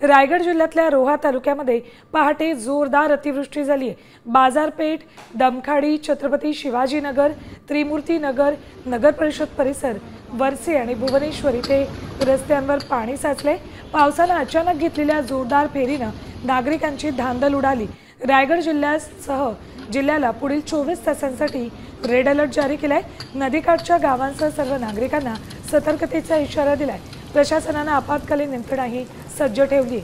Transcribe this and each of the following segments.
रायगड जिल्ह्यातल्या रोहा तालुक्यामध्ये पहाटे जोरदार अतिवृष्टी झाली आहे। बाजारपेठ, दमखाडी, छत्रपती शिवाजीनगर, त्रिमूर्ती नगर, नगर परिषद परिसर, वरसे आणि भुवनेश्वर इथे रस्त्यांवर पाणी साचले। पावसाने अचानक घेतलेल्या जोरदार फेरीने नागरिकांची धांदल उडाली। रायगड जिल्ह्यासह जिल्ह्याला पुढील 24 तासांसाठी रेड अलर्ट जारी केलाय। नदीकाठच्या गावांसह सर्व नागरिकांना सतर्कतेचा इशारा दिलाय। प्रशासनाने आपत्कालीन यंत्रणाही सज्ज ठेवली।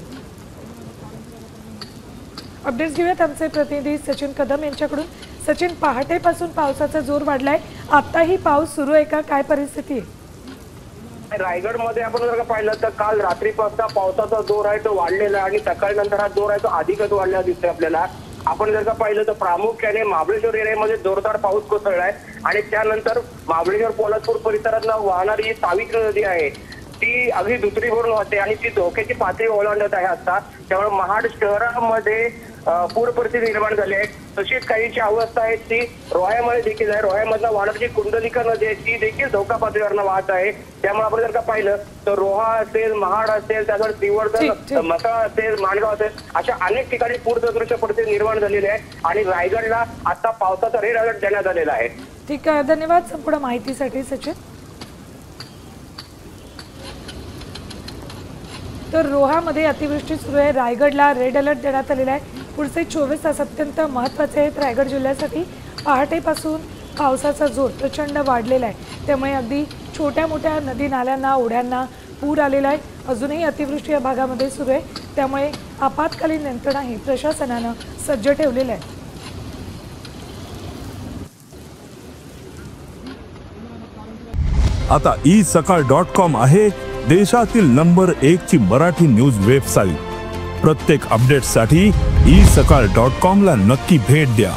अपडेट्स घेऊयात आमचे प्रतिनिधी सचिन कदम यांच्याकडून। सचिन, पहाटेपासून पावसाचा जोर वाढलाय, आताही पाऊस सुरू आहे का, काय परिस्थिती आहे? रायगडमध्ये आपण जर का पाहिलं तर काल रात्रीपासून पावसाचा जोर आहे तो वाढलेला आहे आणि सकाळी नंतर हा जोर आहे तो अधिकच वाढलेला दिसतोय आपल्याला। आपण जर का पाहिलं तर प्रामुख्याने महाबळेश्वर एरियामध्ये जोरदार पाऊस कोसळलाय आणि त्यानंतर महाबळेश्वर पोलादपूर परिसरात वाहणारी ही सावित्री नदी आहे ती अगदी दुसरीवरून वाहते आणि ती धोक्याची पातळी ओलांडत आहे आता। त्यामुळे महाड शहरामध्ये पूर परिस्थिती निर्माण झाली आहे। तशीच काहीची अवस्था आहे ती रोह्यामध्ये देखील आहे। रोह्यामधनं वाढणारी कुंडलिका नदी आहे ती देखील धोका पातळीवरनं वाहत आहे। त्यामुळे आपण जर का पाहिलं तर रोहा असेल, महाड असेल, त्यानंतर श्रीवर्धन, मसाळा असेल, माणगाव असेल, अशा अनेक ठिकाणी पूरसदृश परिस्थिती निर्माण झालेली आहे आणि रायगडला आता पावसाचा रेड अलर्ट देण्यात आलेला आहे। ठीक आहे, धन्यवाद संपूर्ण माहितीसाठी सचिन। तर रोहामध्ये अतिवृष्टी सुरू आहे, रायगडला रेड अलर्ट देण्यात आलेला आहे। पुढचे 24 तास अत्यंत महत्त्वाचे आहेत रायगड जिल्ह्यासाठी। पहाटेपासून पावसाचा जोर प्रचंड वाढलेला आहे, त्यामुळे अगदी छोट्या मोठ्या नदी नाल्यांना, ओढ्यांना पूर आलेला आहे। अजूनही अतिवृष्टी या भागामध्ये सुरू आहे, त्यामुळे आपत्कालीन यंत्रणाही प्रशासनाने सज्ज ठेवलेल्या आहे। आता isakal.com आहे देशातील नंबर 1 ची मराठी न्यूज वेबसाईट। प्रत्येक अपडेटसाठी isakal.com ला नक्की भेट द्या।